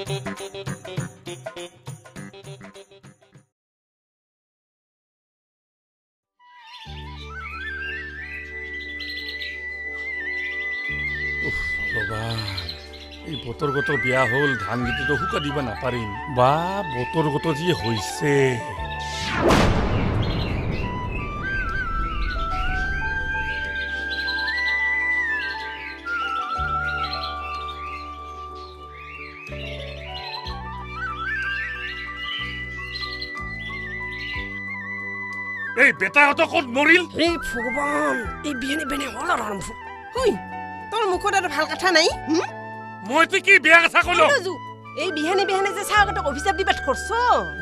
এই বতৰগত বিয়া হ'ল ধান গীতটো শুকা দিব নাপাৰিম বা বতৰগত যি হৈছে এই বেটাহঁত ক'ত মৰিল এই ভগৱান এই বিহানে বেনে হ'ল আৰম্ভ হই তোৰ মুখত আৰু ভাল কথা নাই মইতো কি বেয়া কথা কলো এই বিহানে যে চাগত অভিশাপ দিবাত কৰছ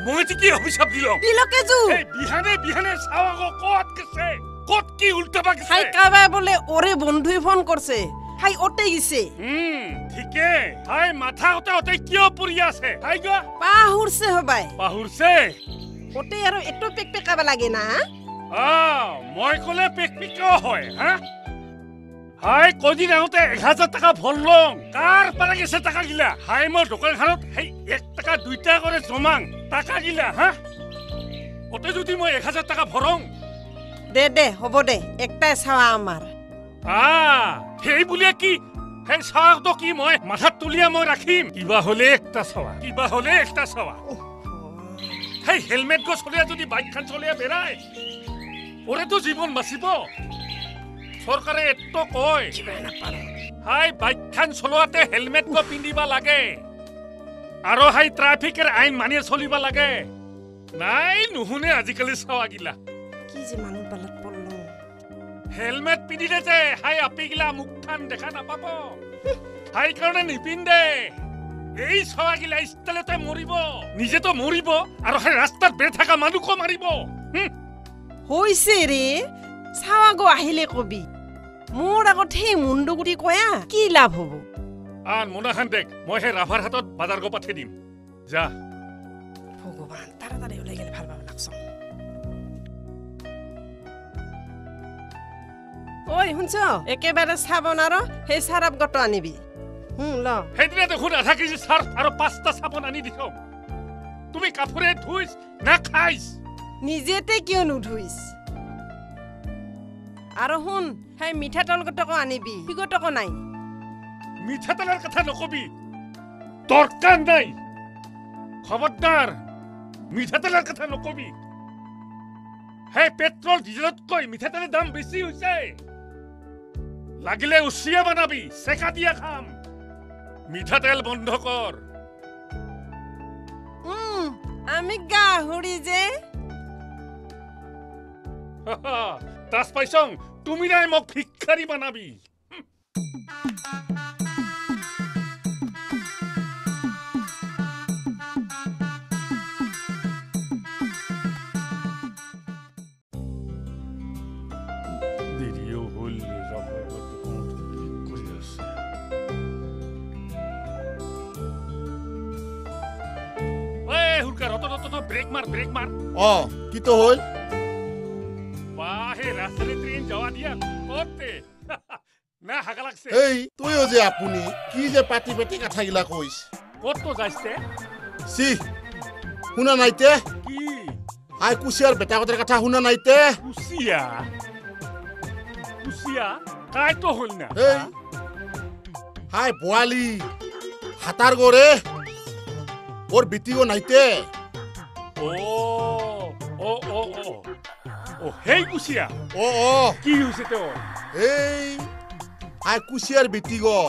মইতো কি অভিশাপ দিলম দিলকে জু এই বিহানে চাওয়াক ক'ত গেছে ক'ত কি উল্টাবা গেছে হাই কাবা বলে ওরে বন্ধুই ফোন করছে হাই ওটে গিছে ঠিকে হাই মাথা ওতে কিয় পৰি আছে হাই গা পাহুৰছে হবাই পাহুৰছে ওটে আৰু এটো পেকপেকাবা লাগে না মই কলে পেকপিকা হয় হা হাই কদিন আহোতে 1000 টাকা ভরলং কার পারা গেছে টাকা গিলা হাই মোর দোকানখানত হাই 1 টাকা 2 টাকা করে জমাং টাকা গিলা হা ওতে যদি মই 1000 টাকা ভরং দে হব দে একটাই চাওয়া আমার সেই বুলিয়ে কি সেই চাওয়াটো কি মই মাথাত তুলিয়া মই রাখিম কিবা হলে একটা চাওয়া সেই হেলমেট গো চলিয়া যদি বাইকখান চলিয়া বেড়ায় ওরেতো জীবন বাঁচিব সরকারে এত কয় হাই বাইকখান চলোৱাতে হেলমেট গো পিন্ধিবা লাগে আৰু হাই ট্রাফিকের আইন মানিয়ে চলিবা লাগে নাই নুহুনে আজিকালি চাওয়া গিলা কি যে মানুহ বালত পড়ল হেলমেট পিন্ধিলে যে হাই আপিগিলা মুখখান দেখা নাপাব হাই কাৰণে নিপিন্ধে এই চাওয়া গিলা ইষ্টালেতে মৰিব নিজে তো মৰিব আৰু হাই ৰাস্তাত বেৰ থাকা মানুহকো মাৰিব হইছে রে চাওয়া গো আহিলে কবি মোর আগত সেই মুন্ডুগুটি কয়া কি লাভ হব মোনাখান দেখ মই সেই রাভার হাতত বাজার গো পাঠে দিম যা ভগবান তাড়াতাড়ি ওলাই গেলে ভাল পাব লাগছ ওই শুনছ একেবারে সাবন আর সেই সারাপ গটো আনিবি ল সেইদিনা দেখোন আধা কেজি সার্ফ আর 5টা সাবন আনি দিছ তুমি কাপড়ে ধুইছ না খাইছ নিজেতে কিয় নুধুইছ আর শুন সেই মিঠাতেল গটক আনিবি গটক নাই মিঠাতেলের কথা নকবি দরকার নাই খবরদার মিঠাতেলের কথা নকবি হে পেট্রোল ডিজেলতকৈ মিঠাতেলের দাম বেশি হইছে লাগিলে উচিয়া বানাবি সেকা দিয়া খাম মিঠাতেল বন্ধ কর আমি গাহৰি যে তাস পাইছং তুমি নাই মোক ভিক্ষাৰী বানাবি দেৰিও হ'ল ব্রেক মার কি তো হল বাহে রাস্তাতে ট্রেন যাওয়া দিয়া করতে না হাগা লাগছে এই তুইও যে আপুনি কি যে পাতি পাতি কথা গিলা কইছ কত তো যাইছে সি শুনা নাইতে কি আই কুছিয়ার বেটা কথার কথা শুনা নাইতে কুছিয়া কাই তো হল না এই হাই বোয়ালি হাতার গরে ওর বিটিও নাইতে ও হেই কুছিয়া কি হইছে তো এই আই কুছিয়ার বিটি গো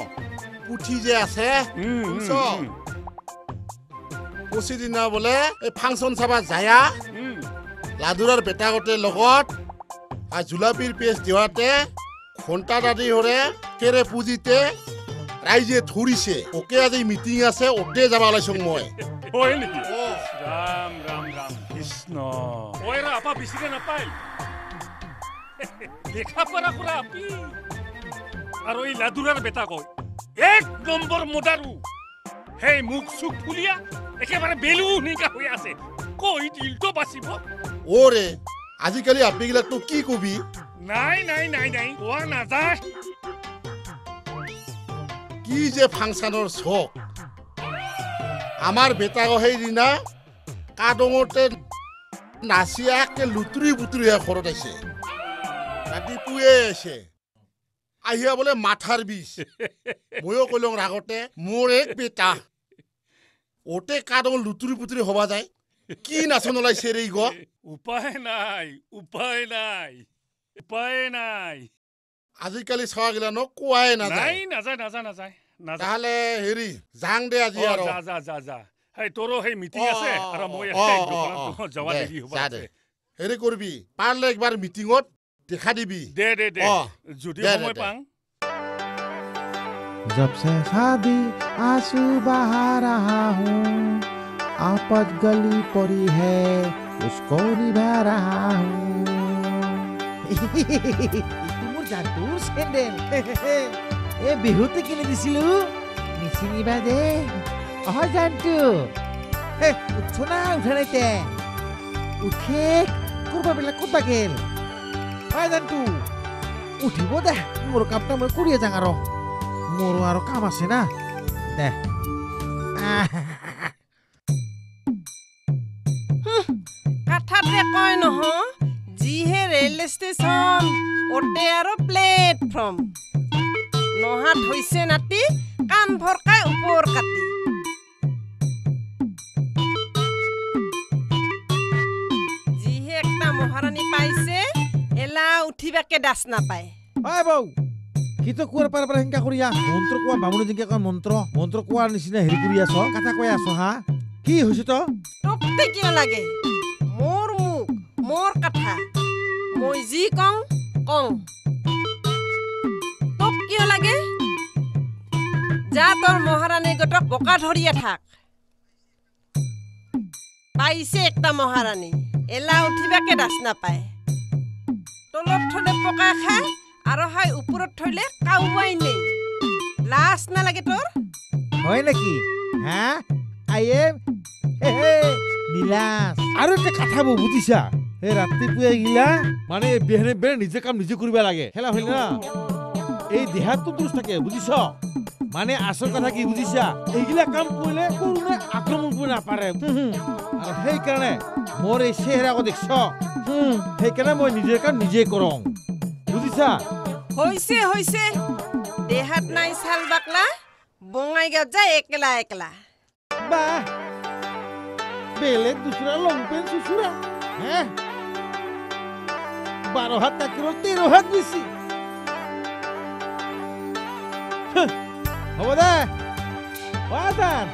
পুঠি যে আছে পঁচি দিনা বলে এই ফাংশন চাবা যায়া লাদুরার বেটা গতে লগত আর জুলাপির পেস্ট দেওয়াতে ঘন্টা দাদি হরে কেরে পুজিতে রাইজে ধরিছে ওকে আজি মিটিং আছে ওতে যাবা লাইছং মই হয় নেকি রাম রাম রাম কৃষ্ণ ওইরা আপা বিসিরে না পাই লেখা পড়া করা আপি আর ওই লাদুরার বেটা কই এক নম্বর মোদারু হেই মুখ সুখ ফুলিয়া একেবারে বেলু নিকা হয়ে আছে কই দিল তো বাসিব ওরে আজিকালি আপিগিলা তো কি কবি নাই নাই নাই নাই ওয়া না যায় কি যে ফাংশনৰ শখ আমাৰ বেটাগো সেইদিনা কাদঙতে নাচিয়াকে লুতুৰি বুতুৰিহে ঘৰত আহিছে ৰাতিপুৱাই আহিছে আহিয়া বোলে মাথাৰ বিষ ময়ো কলো ৰাগতে মোৰ এক বেটা ওতে কাদঙ লুতুৰি পুতুৰি হবা যায় কি নাচন ওলাইছে ৰে গ উপায় নাই উপায় নাই উপায় নাই আজিকালি চাৱাগিলা ন কোৱাই নাযায় নাই নাযায় নাযায় নাযায় নাযায় তাহলে হেৰি যাং দে আজি আৰু যা যা যা যা হেই তোৰো সেই মিটিং আছে আৰু মই যাৱা দেৰি হ'ব হেৰি কৰিবি পাৰিলে একবাৰ মিটিঙত দেখা দিবি দে দে দে যদি সময় পাং जब से शादी आंसू बहा रहा हूँ आपत गली पड़ी है उसको निभा रहा हूँ মোৰ জানটোৰ চেণ্ডেল এই বিহুতে কিনি দিছিলো নিচিনিবা দে অহা জানটো উঠছ না উঠা নাইতে উঠে কৰবাবিলাক ক'তবা গেল হয় জানটো উঠিব দে মোৰ কামটা মই কৰিয়ে যাং আৰু মোৰো আৰু কাম আছে না দে কথাতে কয় নহয় যিহে ৰেল ষ্টেচন ওতে আৰু প্লেটফৰ্ম নহাত হৈছে নাতি কাণ ভৰকাই ওপৰ কাটি যিহে একটা মহাৰাণী পাইছে এলা উঠিবাকে দাস নাপায় হয় বৌ কি তো কোৱাৰ পাৰ পৰা হেংকা কৰি মন্ত্ৰ কোৱা বামুণে যেনেকে কয় মন্ত্ৰ কোৱাৰ নিচিনা হেৰি কৰি আছ কথা কৈ আছ হা কি হৈছে তো তোকতে কিয় লাগে মোৰ মুখ মোৰ কথা মই যি কওঁ তোক কিয় লাগে যা তোৰ মহাৰাণী গোটক বোকা ধৰিয়ে থাক পাইছে একটা মহাৰাণী এলা উঠিবাকে দাস নাপায় তলত থলে পকা খায় আৰু হয় ওপৰত থলে কাউবাই নেই লাজ নালাগে তোৰ হয় নেকি হা আই এম নীলাজ আৰু এটা কথা বুজিছা এই ৰাতিপুৱা গিলা মানে বেহনে বেৰ নিজে কাম নিজে কৰিব লাগে খেলা হইল না এই দেহাটো দুষ্ট থাকে বুজিছ মানে আসল কথা কি বুজিছা এইগিলা কাম কৰিলে কোনে আক্ৰমণ কৰিব নাপাৰে আৰু সেইকাৰণে মোৰ এই চেহেৰাক দেখছ সেইকাৰণে মই নিজে কাম নিজে কৰং বুজিছা হৈছে হৈছে দেহাত নাই চাল বাকলা বঙাইগাঁৱত যায় একলা একলা বাহ বেলেগ দুসরা লংপেন সুসুরা হ্যাঁ 12 হাত তাকিরো 13 হাত বেশি হব দে বাদান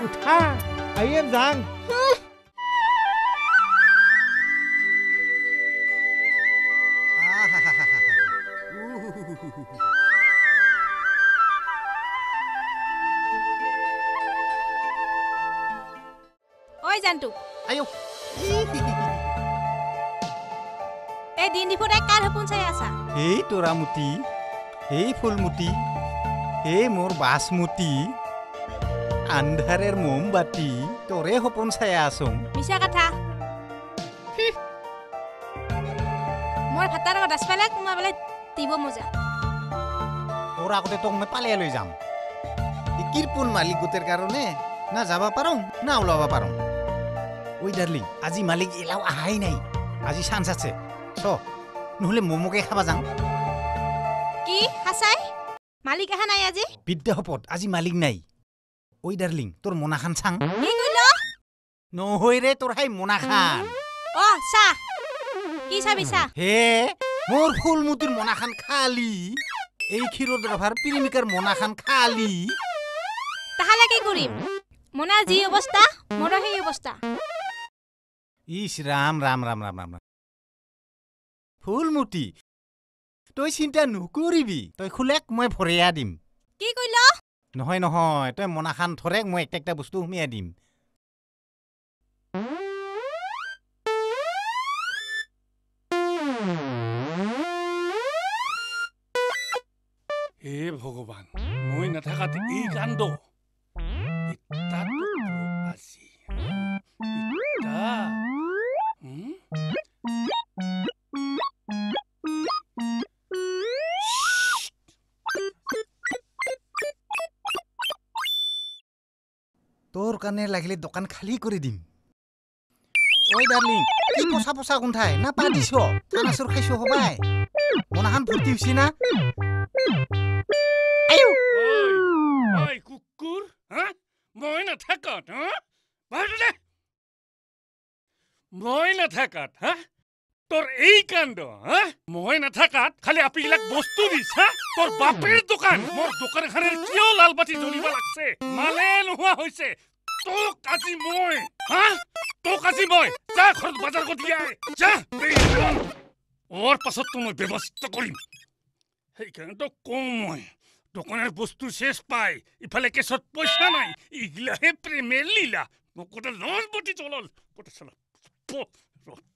উঠা আইএম যাং জানটো আয়ো এই দিন দিফুটাই কাৰ সপোন চাই আছা এই তোৰামুটি এই ফুলমুটি এই মোৰ বাসমুটি আন্ধাৰেৰ মোমবাতি তোৰে সপোন চাই আছো মিছা কথা মোৰ ভাতাৰ লগত দাসপালে কুমাবলে দিব মজা তোৰ আগতে তোক মই পালে লৈ যাম কিৰপুন মালিক গোটেৰ কাৰণে না যাবা পাৰো না ওলাব পাৰো ওই ডার্লিং আজি মালিক এলাও আহাই নাই আজি চান্স আছে চ নহলে মোমোকে খাবা যাম কি হাসাই মালিক আহা নাই আজি বিদ্যা হপত আজি মালিক নাই ওই ডার্লিং তোর মোনাখান চাং কি কইল নহৈ রে তোর হাই মোনাখান ও সা কি চাবিছা হে মোর ফুলমুটির মোনাখান খালি এই ক্ষীরোদ রাভার প্রেমিকার মোনাখান খালি তাহলে কি করিম মোনা জি অবস্থা মোর সেই অবস্থা ইস রাম রাম রাম রাম রাম ফুলমুটি তই চিন্তা নকৰিবি তই খুলেক মই ভৰিয়া দিম কি কইল নহয় নহয় তই মোনাখান ধৰেক মই একটা একটা বস্তু হুমিয়া দিম হে ভগৱান মই নাথাকাতে এই কাণ্ড আজি তোৰ কাৰণে লাগিলে দোকান খালী কৰি দিম ঐ ডাৰ্লিং কি পচা পচা গোন্ধাই না পা দিছ কানাচুৰ খাইছো হবাই মনাহান ফুৰ্তি হৈছে না ঐ কুকুৰ হা মই নাথাকাত হা বাহিৰলে মই নাথাকাত হা তোৰ এই কাণ্ড হা মই নাথাকাত খালি আপিগিলাক বস্তু দিছ হা তোৰ বাপেৰ দোকান মোৰ দোকানখনৰ কিয় লাল বাতি জ্বলিব লাগছে মালে নোহোৱা হৈছে তোক আজি মই হা তোক আজি মই যা ঘৰত বজাৰ কৰি আয় যা ওৰ পাছত তো মই ব্যৱস্থা কৰিম সেইকাৰণে তো কম মই দোকানের বস্তু শেষ পাই ইফালে কেছত পয়সা নাই ইগলাহে প্রেমের লীলা মোক কোটা লল বটি চলল কোটা সালা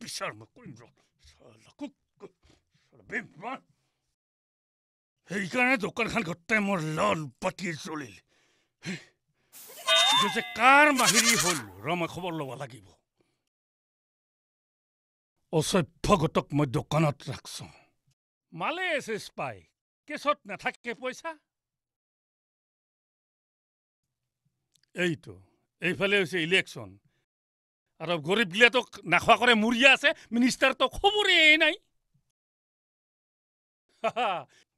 পিছার মই কইম সালা কুক সালা বেমান সেইকাৰণে দোকানখন গোটাই মোৰ লল বটি চলিল যে কাৰ মাহিৰী হল ৰমা খবৰ ল'ব লাগিব অসভ্যগতক মই দোকানত ৰাখছো মালে শেষ পাই কেছত নাথাকে পয়সা এইটো এইফালে হৈছে ইলেকশন আৰু গৰিব গিলা তো নাখোৱা কৰে মুৰিয়া আছে মিনিষ্টাৰ তো খবৰে নাই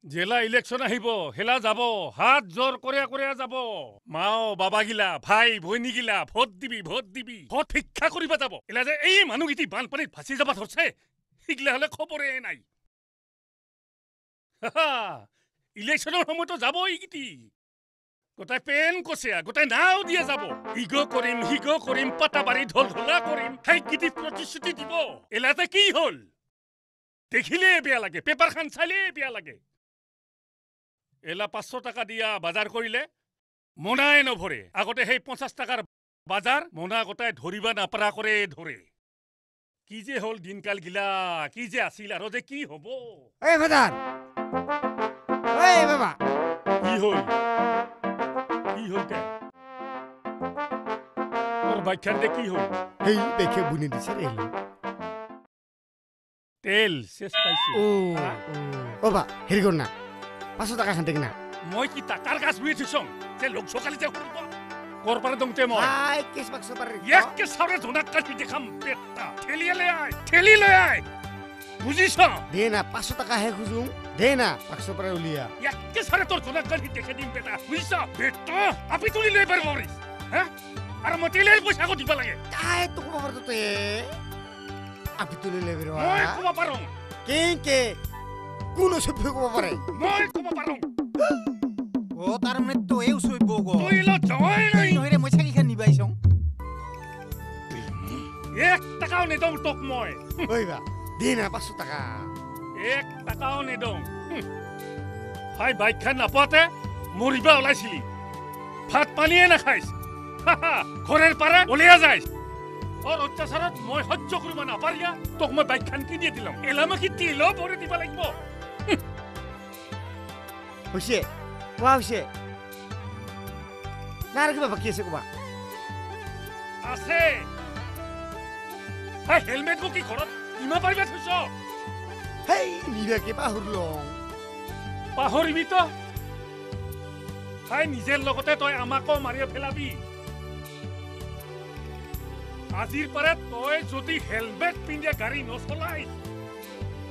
জেলা ইলেকশন আহিব হেলা যাব হাত জোর করে যাব মাও বাবা গিলা ভাই ভৈনী গিলা ভোট দিবি ভোট ভিক্ষা করিবা যাব এলা যে এই মানুহগিটি বানপানীত ফাঁচি যাবা ধরছে সিগলা হলে খবরে নাই ইলেকশনের সময়তো যাব এইগিটি গোটাই পেন কচিয়া গোটাই নাও দিয়ে যাব ইগো করিম পাতাবাড়ি ঢোলা করিম সেইগিটি প্রতিশ্রুতি দিব এলাতে কি হল দেখিলে বেয়া লাগে পেপার খান চাইলে বেয়া লাগে এলা 500 টাকা দিয়া বাজার করিলে মোনায় নভরে আগতে সেই 50 টাকার বাজার মোনা গোটাই ধরিবা নাপারা করে ধরে কি যে হল দিনকাল গিলা কি যে আসিল আর যে কি হব এই ফাদার এই বাবা কি হল কে তোর বাইখান দে কি হল এই দেখে বুনি দিছে রে তেল শেষ পাইছে ও বা হেৰি কৰ না 500 টাকা খান না মই কি টাকার গাছ বুয়ে থিছং যে লোক সকালে যে করব করপারে দংতে মই আই কেস বাক্স পারে একে সারে ধনাক কাটি দেখাম পেটটা ঠেলি লয় আয় বুঝিছ দে না 500 টাকা হে খুজুম দে না 500 পারে উলিয়া একে সারে তোর ধনাক কাটি দেখে দিম বেটা বুঝিছ বেটা আপি তুলি লই পার মরিস হ্যাঁ আর মতিলের পয়সা কো দিবা লাগে কাই তো কব পারতো তে আপি তুলি লেবে রা মই কব পারো কে কোন সভ্য কব পারে মই কব পারো ও তার মানে তো এও সইব গো তুই ল জয় নাই নহরে মই ছাগি খান নিবাইছং 1 টাকাও নে দং টক মই ওইবা দে না 500 টাকা 1 টাকাও নে দং হাই বাইক খান নাপাতে মরিবা ওলাইছিলি ভাত পানিয়ে না খাইছ ঘরের পারে ওলিয়া যাইছ और অত্যাচারত মই সহ্য কৰিব না পারিয়া তোক মই বাইক খান কি দিয়ে দিলাম এলামা কি তিলো ভরে দিবা লাগিব হইছে কোৱা হইছে না ৰে বাবা কি আছে কোৱা আছে হাই হেলমেট কো কি ঘৰত ইমা পাৰিবা থৈছ হেই নিৰাকে পাহৰলং পাহৰিবি তো হাই নিজের লগতে তই আমাকো মারিয়া ফেলাবি আজির পরে তই যদি হেলমেট পিন্ধিয়া গাড়ি নচলাই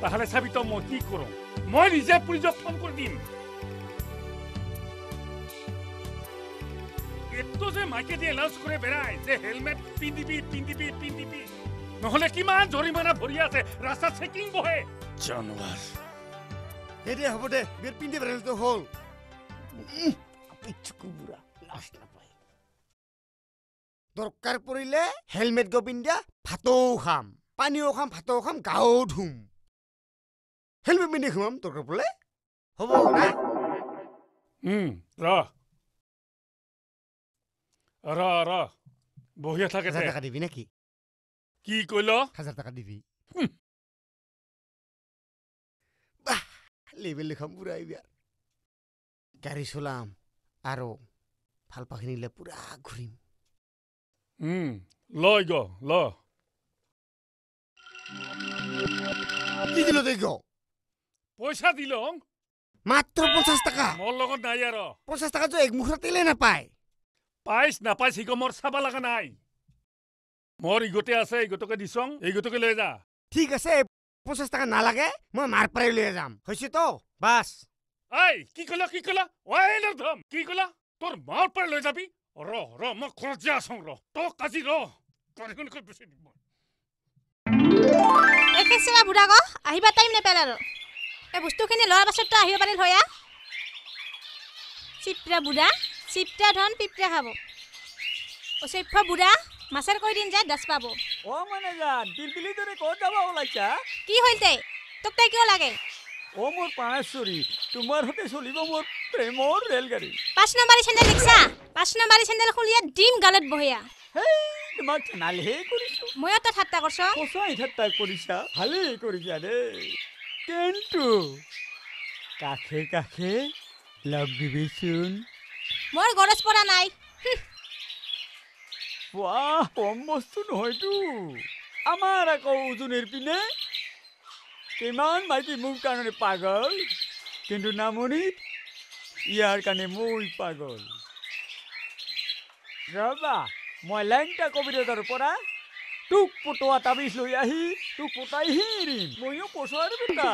তাহলে চাবি তো মই কি করো মই নিজে পুলিশক ফোন করে দিম এতো যে মাইকে দিয়ে এনাউন্স করে বেড়ায় যে হেলমেট পিন্ধিবি নহলে কিমান জরিমানা ভরি আছে রাস্তা চেকিং বহে জানোয়ার দে হ'ব দে বের পিন্ধে বেৰেল তো হল পিছকু বুঢ়া লাজ নাপায় দৰকাৰ পৰিলে হেলমেট গো পিন্ধা ভাতো খাম পানীও খাম ভাতো খাম গাও ধুম হেলমেট পিন্ধি ঘুমাম দৰকাৰ পৰিলে হ'ব না র বহিয়া থাকে 1000 টাকা দিবি নাকি কি কইল 1000 টাকা দিবি বাহ লেবেল খাম পুরা আইবিয়া গাড়ি চলাম আৰু ভাল পাখিনিলে পুরা ঘুরিম লয় গ ল কি দিল দেখো পয়সা দিল মাত্র 50 টাকা মোর লগত নাই আর 50 টাকা তো এক মুখৰ তেলে নাপায় পাইছ নাপাইছ সিকো মোৰ চাবা লগা নাই মোৰ ইগতে আছে ইগতকে দিছং ইগতকে লৈ যা ঠিক আছে 50 টাকা নালাগে মই মাৰ পৰাই লৈ যাম হৈছে তো বাস এই কি কলা ওই নধম কি কলা তোৰ মাৰ পৰা লৈ যাবি ৰ মই খৰচ যা আছং ৰ তো কাজি ৰ কাৰিকন কৈ বেছি দিব একেছেলা বুঢ়া গো আহিবা টাইম নেপাল আৰু এই বস্তুখিনি লোৱাৰ পাছততো আহিব পাৰিল হয়া চিপ্ৰা বুঢ়া চিপ্ৰা ধন পিপ্ৰা খাব অচৈফ বুঢ়া মাছেৰ কৈ দিন যায় 10 পাব ও মানে জান পিলপিলি ধরে কত যাবা ওলাইছা কি হইতে তোক তাই কিয় লাগে ও মোর পাঁচশরি তোমার হতে চলিব মোর প্রেমর রেলগাড়ি 5 নম্বৰী চেন্দেল দেখছা 5 নম্বৰী চেন্দেল খুলিয়া ডিম গালত বহিয়া হেই তোমাক নালহে কৰিছো মই তো ঠাট্টা কৰছ কোসাই ঠাট্টা কৰিছা ভালে কৰিছা ৰে কিন্তু কাখে কাখে লগ দিবিচোন মোৰ গৰজ পৰা নাই বাহ কম বস্তু নহয়তো আমাৰ আকৌ ওজনেৰ পিনে কিমান মাইকী মোৰ কাৰণে পাগল কিন্তু নামনি ইয়াৰ কাৰণে মই পাগল ৰবা মই লেংটা কবিতাৰ পৰা তোক পটোৱা তাবিজ লৈ আহি তোক পতাই হিৰিম ময়ো পছোৱাৰ বেটা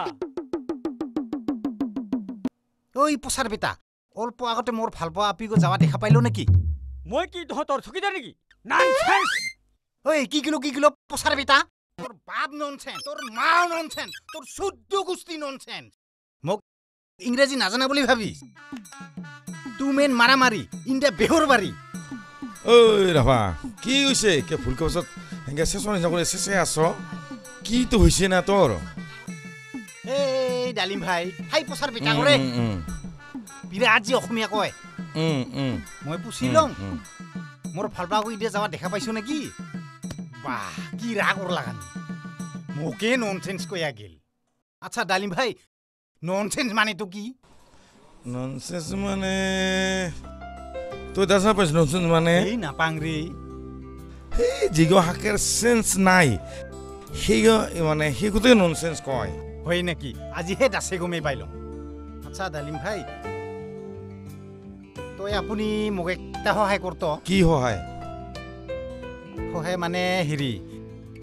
ঐ পছাৰ বেটা অল্প আগতে মোৰ ভাল পোৱা আপিগো যাৱা দেখা পাইলো নেকি মই কি তহঁতৰ চকীদাৰ নেকি ননসেন্স ঐ কি কিলো পছাৰ বেটা তোৰ বাপ ননসেন্স তোৰ মাও ননসেন্স তোৰ শুদ্ধ গুষ্টি ননসেন্স মোক ইংৰাজী নাজানা বুলি ভাবি তুমেন মাৰামাৰি ইন্দা বেহৰ বাৰী ওই রাভা কি হইছে কে ফুলকে বসত হেঙ্গে সেশন করে শেষে আসো কি তো হইছে না তোর এই ডালিম ভাই হাই পছাৰ বেটা কৰে বিৰাট যি অসমীয়া কয় মই পুছি লম মোৰ ভাল পাগো ইদে যাৱা দেখা পাইছো নেকি বাহ কি ৰাগ ওর লাগানি মোকে ননসেন্স কয়া গেল আচ্ছা ডালিম ভাই ননসেন্স মানে তো কি ননসেন্স মানে তো দাসা পাইছ ননসেন্স মানে এই না পাংরি এই জিগো হাকের সেন্স নাই হেগো মানে হেগুতে ননসেন্স কয় হয় নাকি আজি হে দাসে গমে পাইলম আচ্ছা ডালিম ভাই তই আপুনি মোক একটা সহায় করত কি সহায় সহায় মানে হেৰি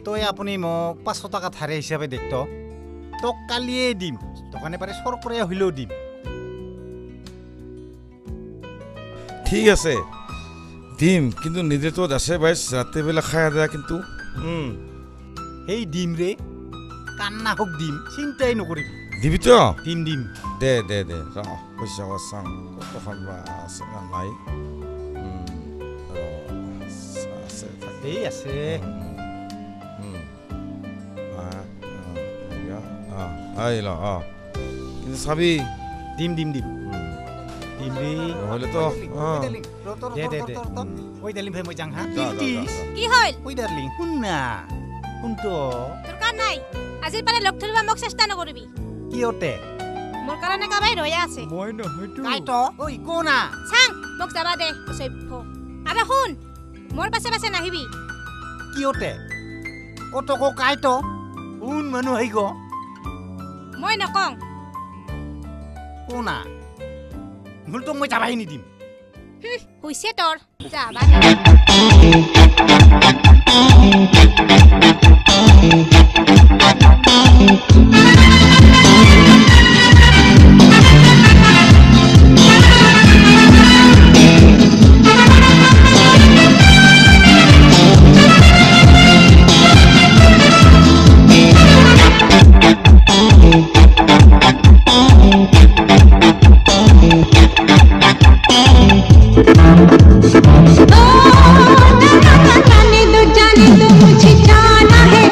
তই আপুনি মোক 500 টাকা ধাৰে হিচাপে দেখত তোক কালিয়ে দিম দোকানে পারে সরকরে হইলেও দিম ঠিক আছে দিম কিন্তু নিজে তো দাসে বাইস রাতে বেলা খায়া দেয়া কিন্তু এই দিম রে কান্না হোক দিম চিন্তাই নকরিবি দিবি তো দিম দে পয়সা সাং কতক্ষণ বা আছে না নাই এই আছে আইলা কিন্তু চাবি দিম রে নহলে তো দে ওই ডালিম ভাই মই যাং হা কি হল ওই ডার্লিং শুন না শুনতো তোৰ কাম নাই আজিৰ পাৰে লগ ধৰিবা মোক চেষ্টা নকৰিবি কি ওতে মোৰ কাৰণে কাবাই ৰয়া আছে মই নহয়তো কাইতো ওই কোনা চাং মোক যাবা দে সৈফ আৰে শুন মোৰ পাছে পাছে নাহিবি কি ওতে কতকো কাইতো কোন মানুহ হইগ মই নকং কোনা মুলতো মই যাবাই নিদিম হৈছে তোৰ যাবা जाने दो मुझे जाना है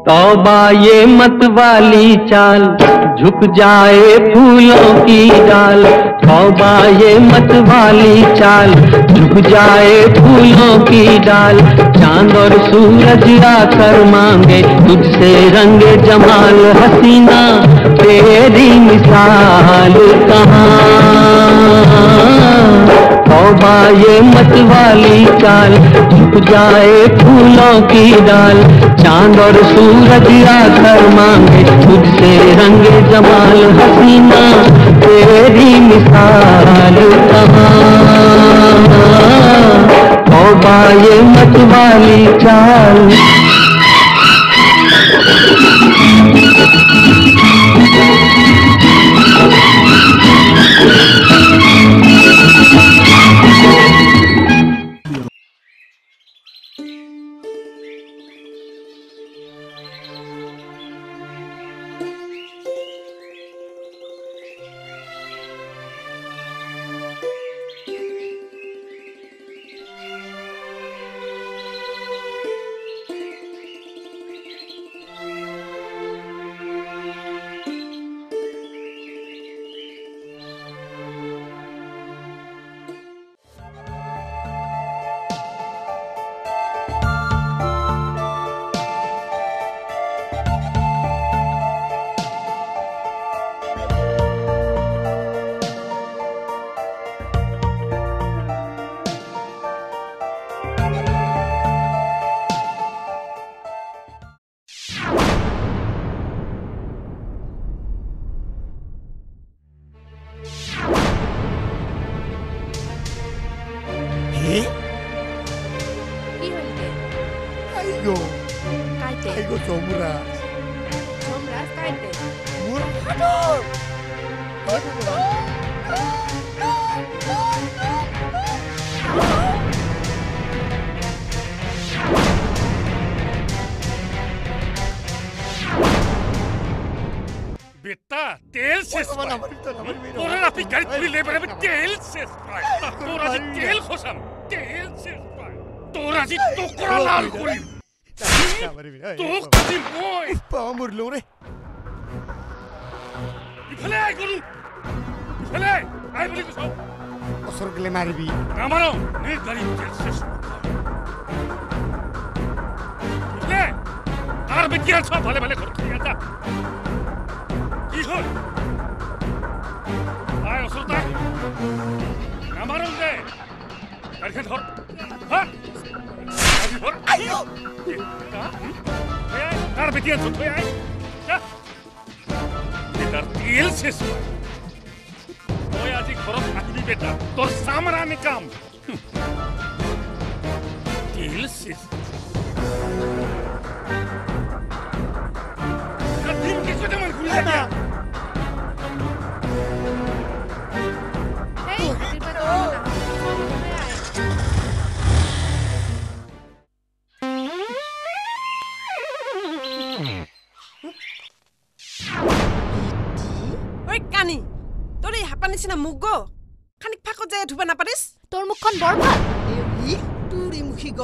तौबा ये मत वाली चाल झुक जाए फूलों की डाल तौबा ये मत वाली चाल झुक जाए फूलों की डाल चांद और सूरज आकर मांगे तुझसे रंगे जमाल हसीना तेरी मिसाल कहाँ तौबा ये मत वाली चाल झुक जाए फूलों की डाल चांद और सूरज आकर मांगे तुझसे रंगे जमाल हसीना तेरी मिसाल कहाँ तौबा ये मत वाली चाल बेटा तेल से तोरा ना गाड़ी पूरी ले बरे तेल से तोरा जी तेल खसम तेल से तोरा जी टोकरा लाल करी तो कदी मोय পামুর লোরে ইফালে আই গলু ইফালে আই বলি কসম অসর গলে মারবি আমারও নে গাড়ি তেল শেষ ইফালে আর বিকিয়া সব ভালো ভালো করতে গেতা কি হল আয় অসরতা আমারও দে গাড়ি ধর হ্যাঁ আইও আর বেটিয়া তো তুই আয় যা এটা তেল শেষ তুই আজি ঘরত থাকিবি বেটা তোর সামরানি কাম তেল শেষ দিন কিছু তেমন ঘুরে যা নিচিনা মুগ খানিক ফাকত যায় ধুবা নাপাৰিস তোৰ মুখখন বৰ ভাল এই তুৰি মুখি গ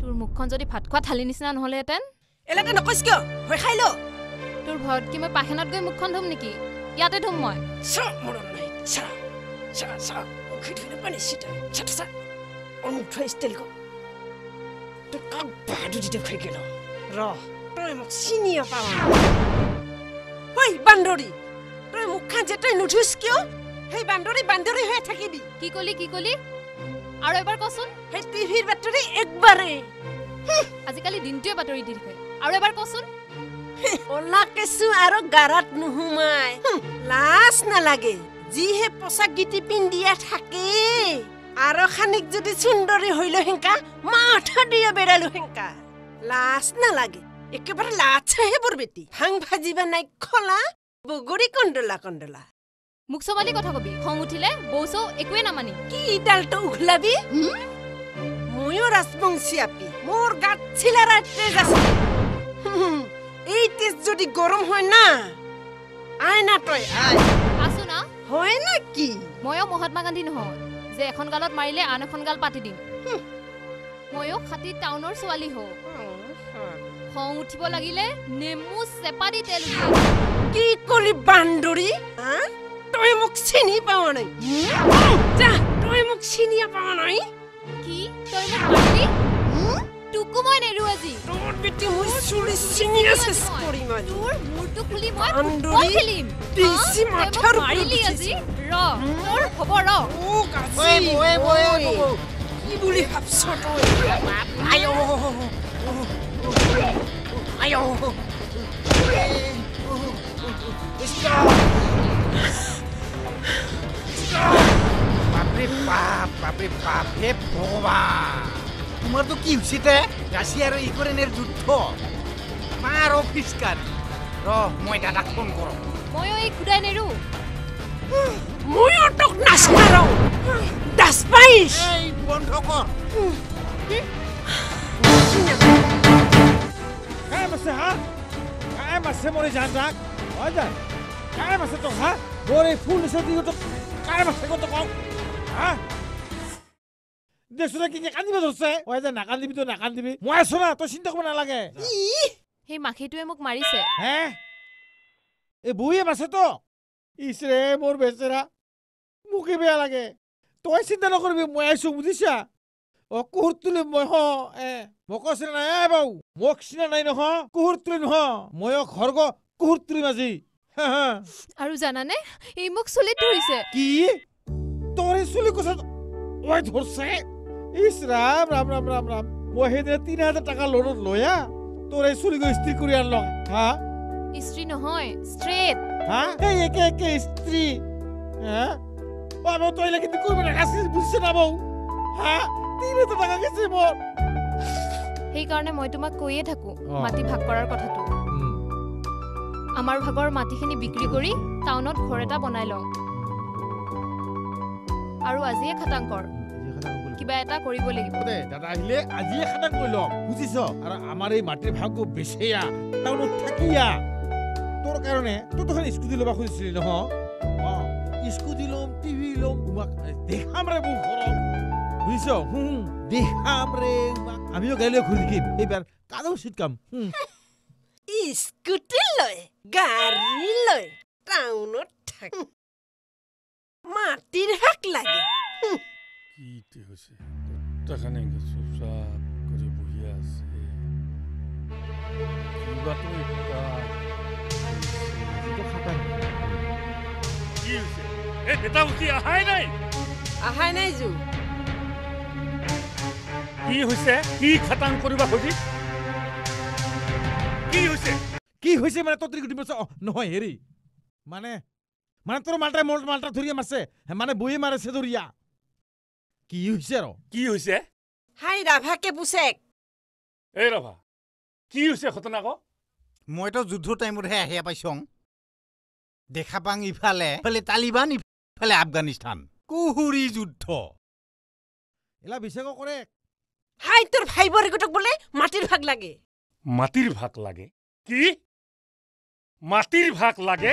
তোৰ মুখখন যদি ভাত খোৱা থালি নিচিনা নহলেহেঁতেন এলাকে নকইছ কিয় হৈ খাইলো তোৰ ভয়ত কি মই পাখেনত গৈ মুখখন ধুম নেকি ইয়াতে ধুম মই মৰম নাই উখি ধুই পানী চিটা ছাটা অনুঠা ষ্টাইল ক তো কাক বাদু দিতে খাই গেল ৰ তই মোক চিনিয়া পাৱা ঐ বান্দৰী তই মুখখন যে তই নুঠুছ কিয় হেই বান্দৰী হৈ থাকিবি কি কলি আৰু এবাৰ কচোন হেই টিভিৰ বাতৰি একবাৰে আজিকালি দিনটোৱে বাতৰি দি থাকে আৰু এবাৰ কচোন ওলা কেঁচু আৰু গাৰাত নুহুমাই লাজ নালাগে যিহে পোচাক গীতি পিন্ধিয়া থাকে আৰু খানিক যদি সুন্দৰী হৈলো হেংকা মাথা দিয়া বেৰালো হেংকা লাজ নালাগে একেবাৰে লাজহে বৰ বেটি হাং ভাজিবা নাই খলা বগৰী কণ্ডলা মুখ চবালি কথা কবি খং উঠিলে বৌচৌ একোৱে নামানি কি ডালটো উঘলাবি ময়ো ৰাজবংশী আপি মোৰ গাত চিলাৰা তেজ আছে এই তেজ যদি গৰম হয় না আয় না তই আয় আছো না হয় না কি ময়ো মহাত্মা গান্ধী নহয় যে এখন গালত মাৰিলে আন এখন গাল পাতি দিম ময়ো খাতি টাউনৰ ছোৱালী হওঁ খং উঠিব লাগিলে নেমু চেপাৰি তেল কি কৰি বান্দৰী তই মোক চিনি পাৱ নাই যা তই মোক চিনি পাৱ নাই কি তই মোক মাৰিলি টুকু মই নেৰু আজি তোৰ বেটি মই চুৰি চিনি চেছ কৰিম তোৰ মূৰটো খুলি মই বান্দৰী খেলিম পিছি মাথাৰ মাৰিলি আজি তোৰ হ'ব ও গাছি কি বুলি ভাবছ তই আয়ো আয়ো বাপৰে বাপ হে ভগৱান তোমাৰতো কি হৈছে তে ৰাছিয়া আৰু ইউক্ৰেইনৰ যুদ্ধ আমাৰ অফিচ কাৰ্ড মই দাদাক ফোন কৰোঁ ময়ো এই খুদাই নেৰু ময়ো তোক নাচাৰো দাস পাইছ এই বন্ধ কৰ কাম আছে হা কাম আছে মরে জান রাখ হয় জান কাম আছে তো হা মোরে ফুল সদি তো কাম আছে কত কম হা দেশরা কি কান্দিব ধরছে হয় জান না কান্দিবি তো না কান্দিবি মই আছো না তো চিন্তা করব না লাগে সেই মাখিটোৱে মোক মাৰিছে হে এ বুয়ে আছে তো ইসৰে মোৰ বেচাৰা মুখে বেয়া লাগে তই চিন্তা নকৰবি মই আইছো বুজিছা ও কুহুরতুলে মই হ মকসিনা নাই বাউ মকসিনা নাই নহ কুহুরতুলে নহ মই ঘরগ কুহুরতুলি মাজি আৰু জানানে এই মোক চুলি ধৰিছে কি তোরে চুলি কছ ওই ধরছে ইস রাম রাম রাম রাম রাম মই হেদে 3000 টাকা লোনত লয়া তোরে চুলি গো স্ত্রী কৰি আনল হা স্ত্রী নহয় স্ট্রেট হা এই একে একে স্ত্রী হ্যাঁ বাবা তো এলা কিন্তু কইবে না আসিস বুঝছ না বউ হ্যাঁ 3000 টাকা গেছে মোর সেই কাৰণে মই তোমাক কৈয়ে থাকো মাটি ভাগ কৰাৰ কথাটো আমাৰ ভাগৰ মাটিখিনি বিক্ৰী কৰি টাউনত ঘৰ এটা বনাই লওঁ আৰু আজিয়ে খাটাং কৰ কিবা এটা কৰিব লাগিব দে দাদা আহিলে আজিয়ে খাটাং কৰি লম বুজিছ আৰু আমাৰ এই মাটিৰ ভাগো বেছেয়া টাউনত থাকিয়া তোৰ কাৰণে তো তখন স্কুটি লবা খুজিছিলি নহ স্কুটি লম টিভি লম দেখাম রে বউ ঘর বুঝছ দেখাম রে আমিও গাইলে ঘুরি দিম এইবার কাদো সিটকাম স্কুটি লয় গাড়ী লয় টাউনত থাক মাটিৰ হাক লাগে কি হৈছে তাখানে চুপচাপ কৰি বহি আছে কিবা তো কি হৈছে এই বেটা উঠি আহাই নাই জু কি হৈছে কি খাটাং কৰিবা খুজি কি হৈছে মানে তোৰ গুটি বছ নহয় হেৰি মানে তোৰ মালটা ধৰিয়া মাছে মানে বহি মাৰেছে ধৰিয়া কি হৈছে হাই ৰাভাকে পুছেক এই ৰাভা কি হৈছে ঘটনা ক মইতো যুদ্ধৰ টাইমতহে আহিয়া পাইছং দেখা পাং ইফালে তালিবান ইফালে আফগানিস্তান কুহুৰি যুদ্ধ এলা বিশেষ কৰে হাই তোৰ ভাই বৰিকটক বোলে মাটিৰ ভাগ লাগে কি মাটিৰ ভাগ লাগে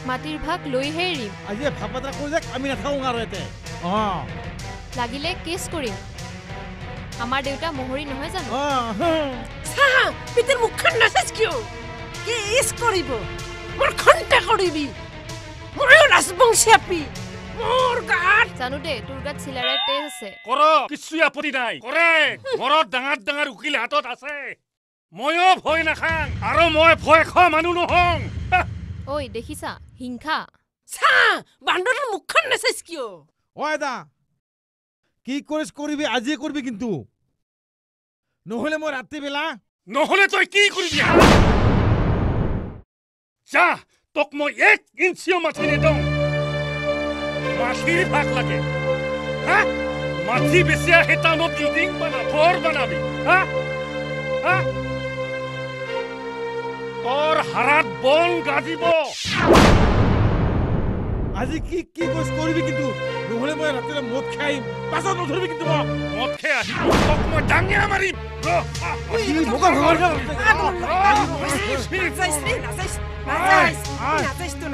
মাটিৰ ভাগ লৈহে এৰিম আজি ভাবটা কৈ যাক আমি নাথাকো আৰু এতে লাগিলে কেছ কৰিম আমাৰ দেউতা মোহৰি নহয় জানো সাহা পিতৰ মুখখন নাচাইছ কিয় কেছ কৰিব মোৰ খন্তা কৰিবি ময়ো ৰাজবংশী আপি মোৰ গাত জানো দে তোৰ গাত চিলাৰে তেজ আছে কৰ কিছু আপত্তি নাই কৰে ঘৰত ডাঙৰ উকিল হাতত আছে ময়ো ভয় নাখাং আৰু মই ভয় খোৱা মানুহ নহং ঐ দেখিছা হিংসা সা বান্দৰৰ মুখখন নাচাইছ কিয় ওই দা কি কৰিবি আজি কৰিবি কিন্তু নহলে মই ৰাতি বেলা নহলে তই কি কৰিবি যা তোক মই 1 ইঞ্চিও মাটি নিদওঁ মাটিৰ ভাগ লাগে হা মাটি বেছি আহে টাউনত বিল্ডিং ঘৰ বনাবি হা তোৰ হাৰাত বন গাজিব আজি কি কৰিবি কিন্তু নহলে মই ৰাতিলে মদ খাইম পাছত নধৰিবি কিন্তু মদ খাই আহিবি তোক মই ডাঙিয়া মাৰিম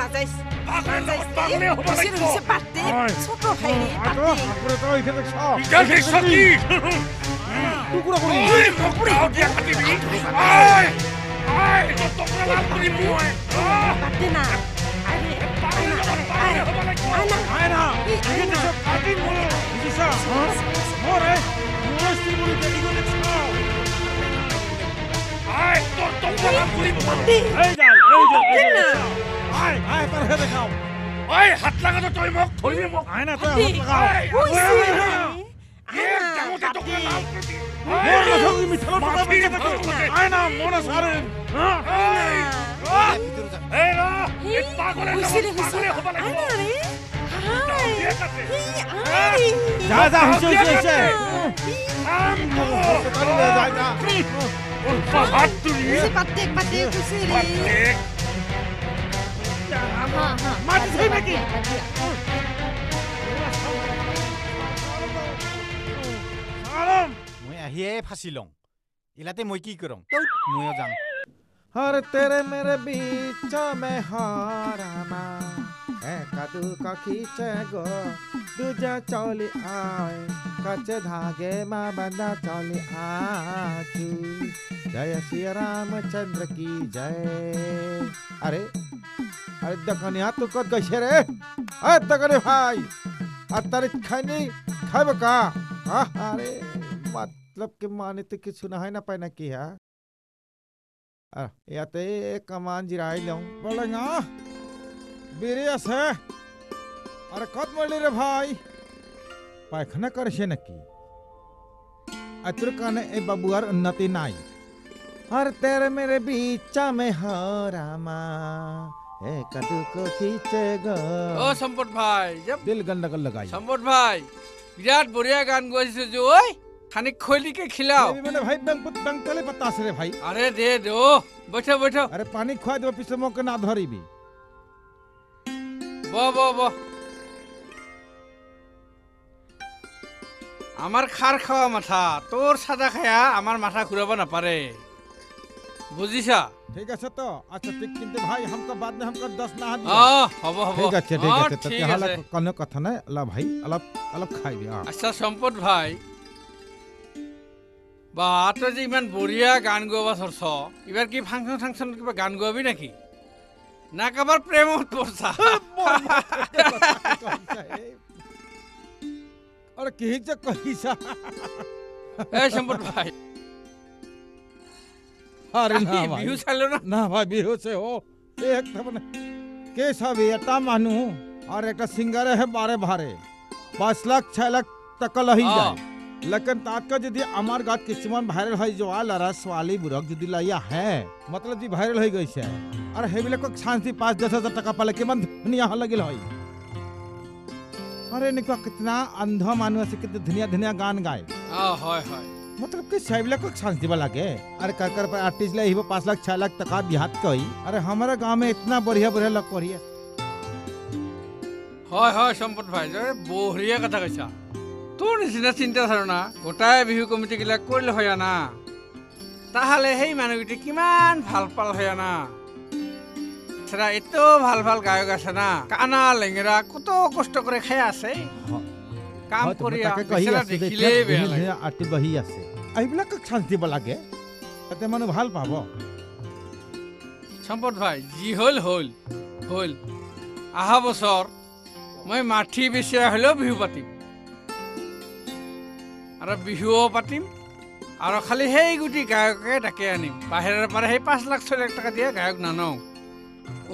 নাযাইছ টুকুৰা কৰি ঐ মোক গাও দিয়া খাটিবি ঐ ঐ টুকুৰা লাভ কৰি মই বাদে না আয়না এটা সব কাটি মোৰে বুঝিছা মোৰে মোস্তি বলি দেই গলে ছাও আয় তোৰ টুকুৰা লাভ কৰি এই যা আয় পাৰ হে দেখাও ঐ হাত লাগাতো তই মোক ধৰিবি মোক আয়না তই হাত লাগাও ডাঙৰতে টুকুৰা লাভ কৰিবি মোৰ কথা তুমি মিছালো কথা বলতে থাকো আয়না মোনা সাৰে এই ৰ এই পাগলে পাগলে হ'ব লাগিব যা যা হইছে হাত তুলি পাতে খুশি রে মাটি চাই নাকি মই আহিয়ে ফাঁচি লওঁ ইলাতে মই কি কৰম ময়ো যাম हर तेरे मेरे बीच में हारामा कदू का खींचे गो दूजा चौली आए कच्चे धागे माँ बंदा चौली आजू जय श्री रामचंद्र की जय अरे अरे दकनी हाथ तू कद गई रे अरे दकनी भाई अतरे खानी खाब का अरे मतलब के माने तो किछु ना है ना पाना की है ইয়াতে কামান জিৰাই লওঁ বলেঙা বেৰি আছে আরে কত মরলি রে ভাই পায়খানা করেছে নাকি আতর কানে এ বাবুয়ার উন্নতি নাই আর তেরে মেরে বিচা মে হরামা এ কদু কো खींचे गो ও সম্পদ ভাই দিল গন্ডগোল লাগাই সম্পদ ভাই বিরাট বড়িয়া গান গাইছে যে ওই খানিক খৈলিকে খিলাও মানে ভাই ব্যাংক তলে পতাস রে ভাই আরে দে দো বসো বসো আরে পানি খুয়া দেব পিছে মকে না ধরিবি ব আমার খার খাওয়া মাথা তোর সাদা খায়া আমার মাথা ঘুরাবো না পারে বুঝিছা ঠিক আছে তো আচ্ছা ঠিক কিন্তু ভাই हमको बाद में हमको 10 না দিও হবো ঠিক আছে তো তাহলে কোনো কথা নাই আলা ভাই আলাপ খাইবি আচ্ছা সম্পদ ভাই বা তই যে ইমান বঢ়িয়া গান গোৱা চৰছ এবাৰ কি ফাংচন কিবা গান গোৱাবি নেকি না কাবাৰ প্ৰেমত পৰছা আরে কি যে কইছা এই সম্পদ ভাই আরে না ভাই বিহু চাইলো না ভাই বিহু সে ও একটা মানে কে সব এটা মানু আর একটা সিঙ্গারে है बारे भारे 5 लाख 6 लाख तक लही যায় लेकिन ताका यदि अमर गात किस्मन भाइरल है जो लरस वाली बुरक यदि लइया है मतलब जी भाइरल हो गई है अरे हेबिले को शांति 5-10 हजार टका पाले के मन दुनिया लगिल है अरे निको कितना अंधा मानु से कितने धनिया गान गाए হয় मतलब कि हेबिले को शांति वाला के अरे कर पर आर्टिस्ट ले हिबो 5 लाख 6 लाख टका देहात कई अरे हमारे गांव में इतना बढ़िया लग करिए হয় সম্পদ ভাই বঢ়িয়া কথা কৈছা তোর নিচিনা চিন্তা ধারণা গোটাই বিহু কমিটি গিলা করলে হয় না তাহলে সেই মানুহগিটি কিমান ভাল পাল হয় না সেটা এত ভাল গায়ক আছে না কানা লেঙেরা কত কষ্ট করে খাই আছে কাম কৰি দেখিলে বেয়া লাগে আটি বহি আছে এইবিলাক শান্তি লাগে তাতে মানুহ ভাল পাব সম্পদ ভাই যি হল আহা বছৰ মই মাটি বেচিয়া হলেও বিহু পাতিম আৰু বিহুও পাতিম আৰু খালি সেই গুটি গায়কে তাকে আনিম বাহিৰৰ পৰা সেই 5 লাখ 6 লাখ টাকা দিয়ে গায়ক নানও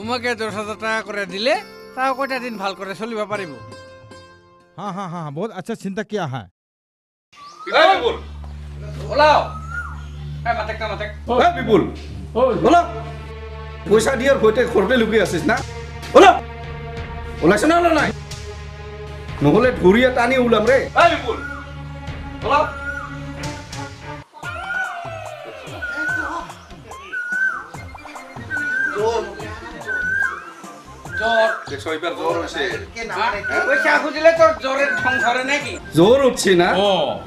উমাকে 10,000 টাকা করে দিলে তাও কয়টা দিন ভাল করে চলিব পাৰিব हाँ बहुत अच्छा चिंता किया है বিপুল ওলাও মাতেক বিপুল ওলাও পইচা দিয়াৰ হইতে ঘৰতে লুকি আছিস না ওলাও ওলাইছ না নাই নহলে ধুৰিয়া টানি ওলাম ৰে বিপুল ওলাও জ্বর উঠছে না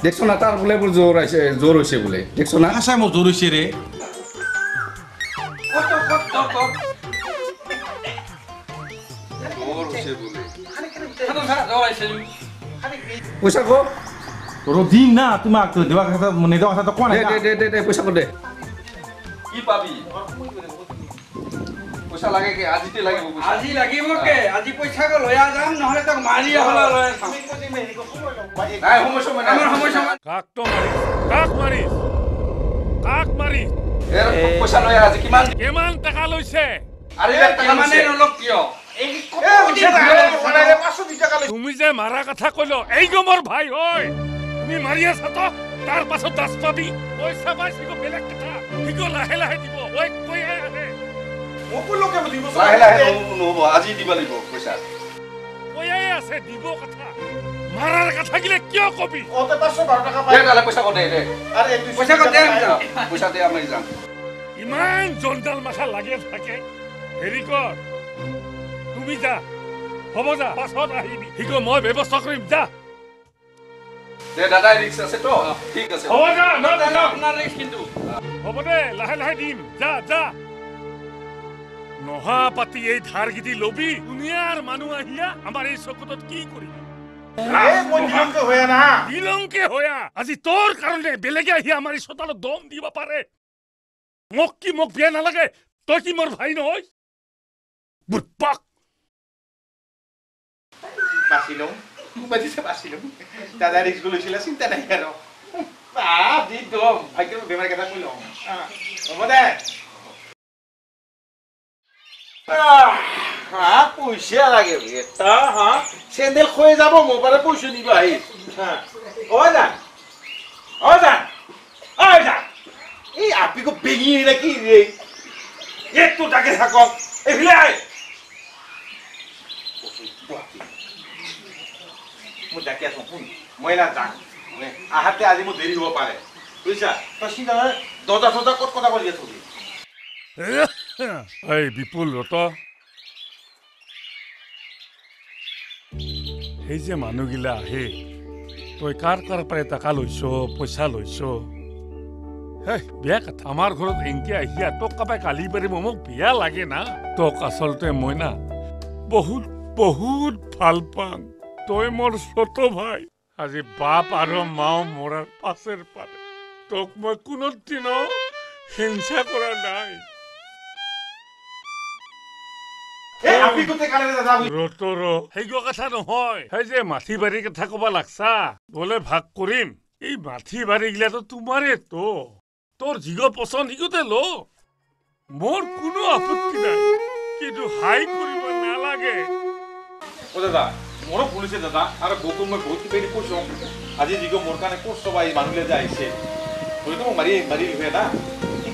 দেখছো না তার বলে জ্বর হয়েছে বলে দেখছো না আশা মো জ্বর হয়েছে রে পয়সা কো তোৰ দিম না তোমাক তো দেৱা কথা নিদেৱা কথা তো কোৱা নাই দে পইচা কো দে কি পাবি পইচা লাগে কি আজিতে লাগিব পইচা আজি লাগিব কে আজি পইচা কো লয়া যাম নহলে তক মাৰি হলা লয় নাই সমস্যা মানে আমাৰ সমস্যা কাক মাৰি এ পইচা লয়া আজি কিমান টাকা লৈছে আৰে টাকা মানে নলক কিয় তুমি যে মাৰা কথা কইলো এই গমৰ ভাই হয় তুমি মাৰি আছা তো তাৰ পাছত দাস পাবি পইচা পাইছিলো বেলেগ কথা ঠিকো লাহে লাহে দিব ওই কই আহে মোকো লোকে দিব লাহে লাহে নহব আজি দিব লাগিব পইচা কই আছে দিব কথা মাৰাৰ কথা গিলে কিয় কবি ওতে 512 টাকা পাই দে পইচা কো দে আরে পইচা কো দে পইচা দে আমি যাম ইমান জঞ্জাল মাথা লাগি থাকে হেৰি কৰ তুমি যা হ'ব যা পাছত আহিবি হিকো মই ব্যৱস্থা কৰিম যা দে দাদা ৰিক্স আছে তো ঠিক আছে হ'ব যা না দাদা আপোনাৰ ৰিক্স কিন্তু হ'ব দে লাহে লাহে দিম যা নহা পাতি এই ধাৰ গিদি লবি দুনিয়াৰ মানুহ আহিয়া আমাৰ এই চকুতত কি কৰিবি বিলংকে হোয়া আজি তোৰ কাৰণে বেলেগে আহি আমাৰ এই চোতালত দম দিব পাৰে মোক বিয়া নালাগে তই কি মোৰ ভাই নহয় বুটপাক বাছিলো দাদা ৰিক্স লৈছিলে চিন্তা নাই আৰু দি দম ভাগ্য বেমাৰ কেইটা কৈ লওঁ হ'ব দে পইচা লাগে এটা চেণ্ডেল খৈ যাব মোৰ পৰা পইচা নিব আহি এই আপিকো বেঙি নাকি ৰে একটু ডাকে থাকক এইফালে আয় মই ডাকি আছো শুন মই না যাম আহাতে আজি মোৰ দেৰি হ'ব পাৰে বুজিছা তই চিন্তা দৰ্জা চৰ্জা ক'ত কথা কৰি আছো এই বিপুল ৰত সেই যে মানুহগিলা আহে তই কাৰ পৰা টকা লৈছ পইচা লৈছ বিয়া কথা আমাৰ ঘৰত এনকে আহিয়া তোক কাবাই কালি পাৰি মোক বিয়া লাগে না তোক আচলতে মই না বহুত ভাল পাম তই মোৰ ছোট ভাই আজি বাপ আৰু মাও মৰাৰ পাছেৰ পাৰে তোক মই কোনোদিনো হিংসা কৰা নাই সেই কথা নহয় সেই যে মাটি বাৰী কথা কবা লাগছা বোলে ভাগ কৰিম এই মাটি বাৰী গিলাতো তোমাৰে তো তোৰ যিগ পচন্দ সিগতে ল মোৰ কোনো আপত্তি নাই কিন্তু হাই কৰিব নালাগে দাদা মোৰো পুলিচে দাদা আৰু বৌকো মই বহুত কিবা কৈছো আজি যিগো মোৰ কাৰণে কষ্ট পাই মানুহলে যে আহিছে হয়তো মোক মাৰি লিখে না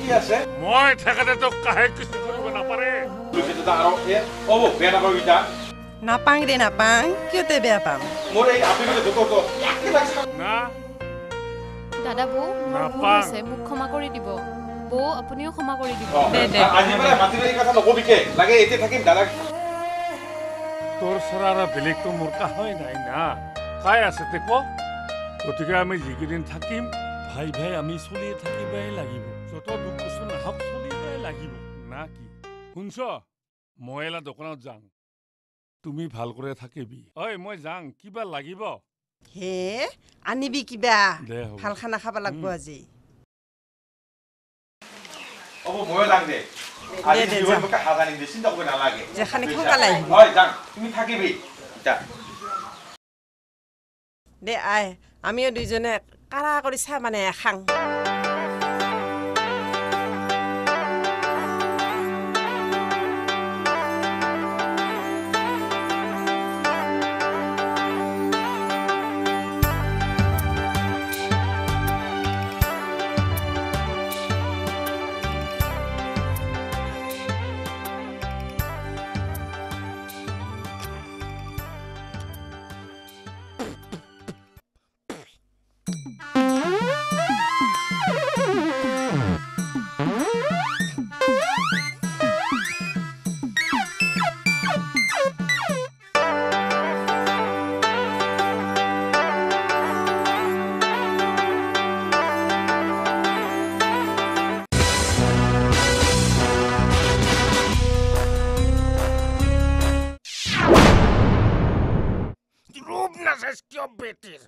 কি আছে মই থাকাতে তোক কাহে কিছু কৰিব নাপাৰে পুলিচে দাদা আৰু হ'ব বেয়া নাপাব ইটা নাপাং দে নাপাং কিয়তে বেয়া পাম মোৰ এই আপিলে দুটো না দাদা বৌ মোৰ ভুল হৈছে মোক ক্ষমা কৰি দিব বৌ আপুনিও ক্ষমা কৰি দিব আজি মানে মাটিবাৰী কথা নকবিকে লাগে এতে থাকিম দাদা তোৰ সৰাৰা বেলেগটো মোৰ কাহই নাই না কাই আছে তে ক গতিকে আমি যিকেইদিন থাকিম ভাই আমি চলিয়ে থাকিবাই লাগিব যত দুখ কষ্ট নাহক চলিবাই লাগিব না কি শুনছ মই এলা দোকানত যাম তুমি ভাল করে থাকিবি ঐ মই যাং কিবা লাগিব হে আনিবি কিবা ভাল খানা খাবা লাগব আজি মই যাং দে আজি জীবনকে হাজানি দে চিন্তা কৰিব নালাগে যেখানে খকালে হয় যাং তুমি থাকিবি এটা দে আই আমিও দুইজনে কাৰা কৰি চা মানে খাং Rub nas es que obetir.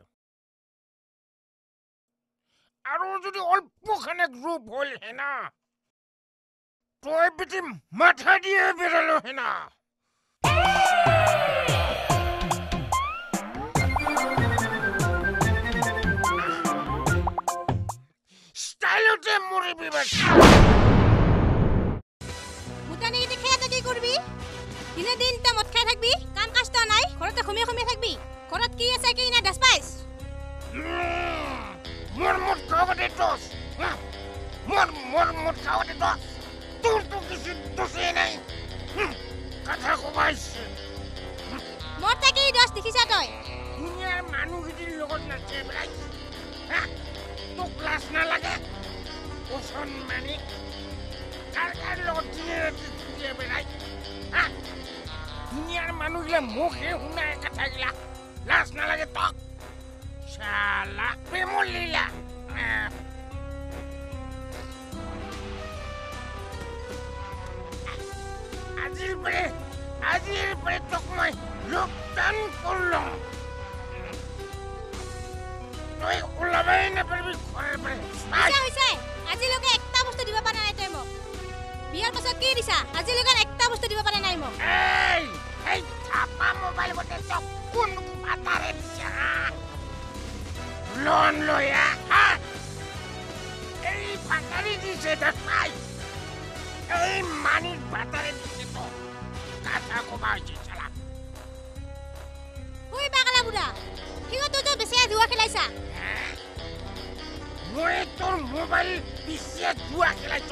আৰু যদি অল্পখানে গ্ৰুপ হ'ল হেনা তই বেটি মাথা দিয়ে বেৰালো হেনা স্টাইলতে মৰিবি বাচ্চা মুটানি দেখে এটা কি করবি দিনে দিন তা মদ খাই থাকবি কাম কাজ নাই ঘরতে ঘুমিয়ে ঘুমিয়ে থাকবি ঘরত কি আছে কি না দাস পাইস মোর মোট খাওয়াতে দোষ মোর মোট খাওয়াতে দোষ তোর তো কিছু দোষে নাই কথা কবাইছে মোর তাকে দোষ দেখিছা তই দুনিয়ার মানুহগিটির লগত নাচে বেড়াই তো ক্লাস না লাগে ওসন মানি কার লগত দিনে রাতে দিয়ে বেড়াই দুনিয়ার মানুহগিলা মুখে শুনায় কথাগিলা লাজ না লাগে তক শালা প্রেমর লীলা আজির পরে তোক মই লোকদান করলাম তুই ওলাবাই না পারবি ঘরের পরে হইছে আজিলৈকে একটা বস্তু দিব পাৰা নাই তই মোক বিয়াৰ পাছত কি দিছা আজিলৈকে একটা বস্তু দিব পাৰা নাই মোক এই থাপা মোবাইল বটে চব কোন পাতারে দিছা লোন লয়া এই পাতারে দিছে দেখাই এই মানির পাতারে দিছে তো কথা কবা হয়েছে চালা হুই পাগলা বুড়া সিগত তো বেছি জুয়া খেলাইছা মই তোর মোবাইল পিছিয়ে জুয়া খেলাইছ